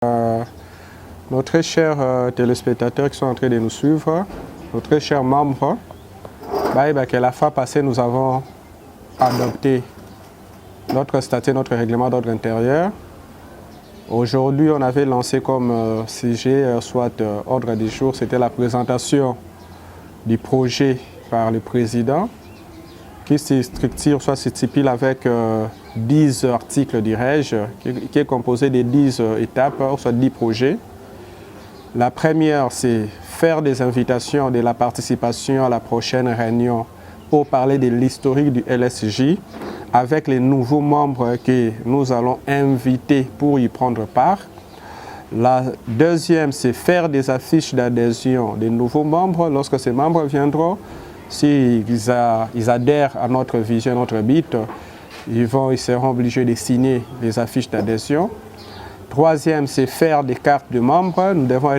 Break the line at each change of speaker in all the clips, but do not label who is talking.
Nos très chers téléspectateurs qui sont en train de nous suivre, nos très chers membres, que la fois passée, nous avons adopté notre statut, notre règlement d'ordre intérieur. Aujourd'hui, on avait lancé comme sujet, soit ordre du jour, c'était la présentation du projet par le président, qui se structure, soit se stipule avec 10 articles, dirais-je, qui est composé de 10 étapes, soit 10 projets. La première, c'est faire des invitations de la participation à la prochaine réunion pour parler de l'historique du LSJ avec les nouveaux membres que nous allons inviter pour y prendre part. La deuxième, c'est faire des affiches d'adhésion des nouveaux membres. Lorsque ces membres viendront, s'ils adhèrent à notre vision, notre but, ils seront obligés de signer les affiches d'adhésion. Troisième, c'est faire des cartes de membres. Nous devons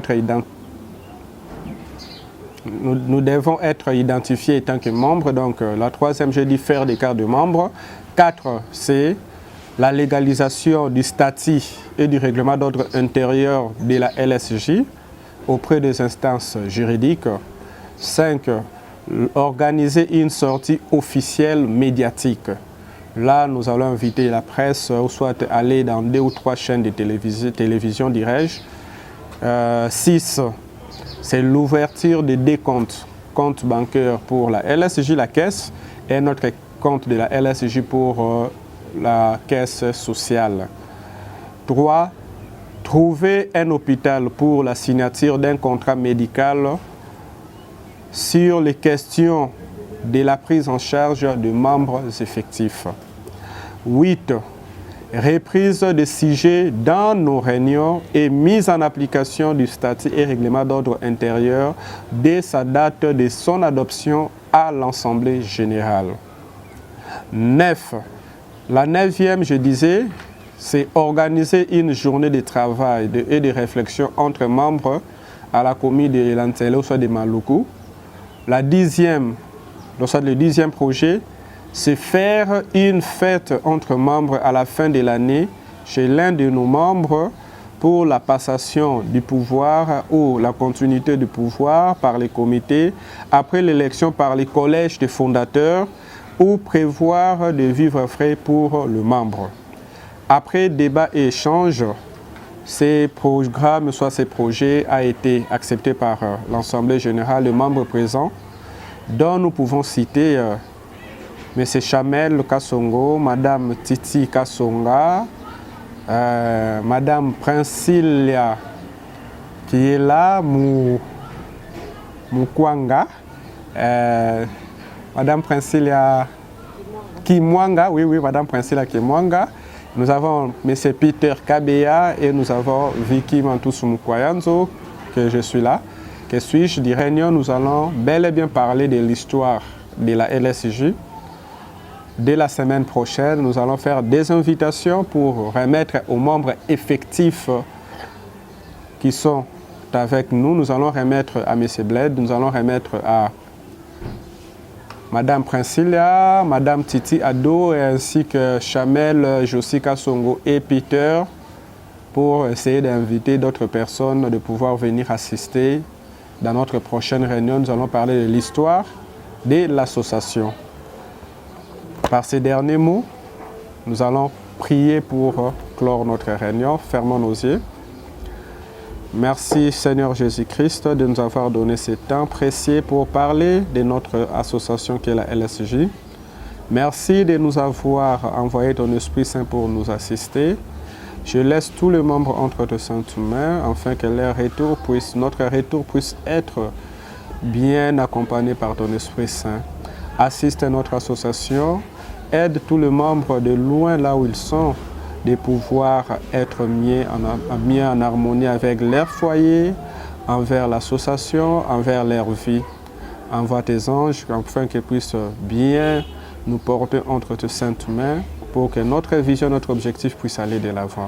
être identifiés en tant que membres. Donc, la troisième, j'ai dit faire des cartes de membres. 4, c'est la légalisation du statut et du règlement d'ordre intérieur de la LSJ auprès des instances juridiques. 5, organiser une sortie officielle médiatique. Là, nous allons inviter la presse, ou soit aller dans 2 ou 3 chaînes de télévision, dirais-je. 6, c'est l'ouverture de 2 comptes bancaires pour la LSJ, la caisse, et notre compte de la LSJ pour la caisse sociale. 3, trouver un hôpital pour la signature d'un contrat médical sur les questions de la prise en charge de membres effectifs. 8, reprise des sujets dans nos réunions et mise en application du statut et règlement d'ordre intérieur dès sa date de son adoption à l'Assemblée générale. 9, la 9e, je disais, c'est organiser une journée de travail et de réflexion entre membres à la commune de Lantele, soit de Maluku. La 10e, le 10e projet, c'est faire une fête entre membres à la fin de l'année chez l'un de nos membres pour la passation du pouvoir ou la continuité du pouvoir par les comités après l'élection par les collèges des fondateurs ou prévoir de vivres frais pour le membre. Après débat et échange, ces programmes, soit ces projets, a été accepté par l'Assemblée générale, les membres présents, dont nous pouvons citer M. Chamel Kassongo, Mme Titi Kassonga, Mme Princilia qui est là, Mukwanga, Mme Princilia Kimwanga, oui, Mme Princilia Kimwanga. Nous avons M. Peter Kabea et nous avons Vicky Mantusu Mukwayanzo, que je suis là. Que suis-je? Du réunion, nous allons bel et bien parler de l'histoire de la LSJ. Dès la semaine prochaine, nous allons faire des invitations pour remettre aux membres effectifs qui sont avec nous. Nous allons remettre à M. Bled, nous allons remettre à Mme Princilia, Mme Titi Ado, ainsi que Chamel, Josie Kassongo et Peter, pour essayer d'inviter d'autres personnes de pouvoir venir assister. Dans notre prochaine réunion, nous allons parler de l'histoire de l'association. Par ces derniers mots, nous allons prier pour clore notre réunion. Fermons nos yeux. Merci Seigneur Jésus-Christ de nous avoir donné ce temps précieux pour parler de notre association qui est la LSJ. Merci de nous avoir envoyé ton Esprit Saint pour nous assister. Je laisse tous les membres entre tes saintes mains afin que notre retour puisse être bien accompagné par ton Esprit Saint. Assiste à notre association, aide tous les membres de loin là où ils sont, de pouvoir être mieux en harmonie avec leur foyer, envers l'association, envers leur vie. Envoie tes anges afin qu'ils puissent bien nous porter entre tes saintes mains pour que notre vision, notre objectif puisse aller de l'avant.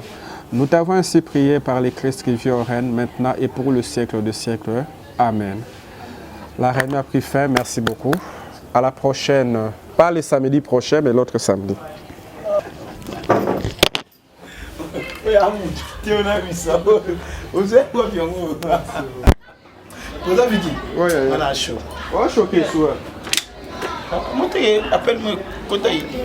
Nous t'avons ainsi prié par les Christ qui vit au règne maintenant et pour le siècle des siècles. Amen. La réunion a pris fin. Merci beaucoup. À la prochaine, pas le samedi prochain, mais l'autre samedi.
Voilà, chaud.
Oh, choqué, soit.
Appelle-moi quand il dit.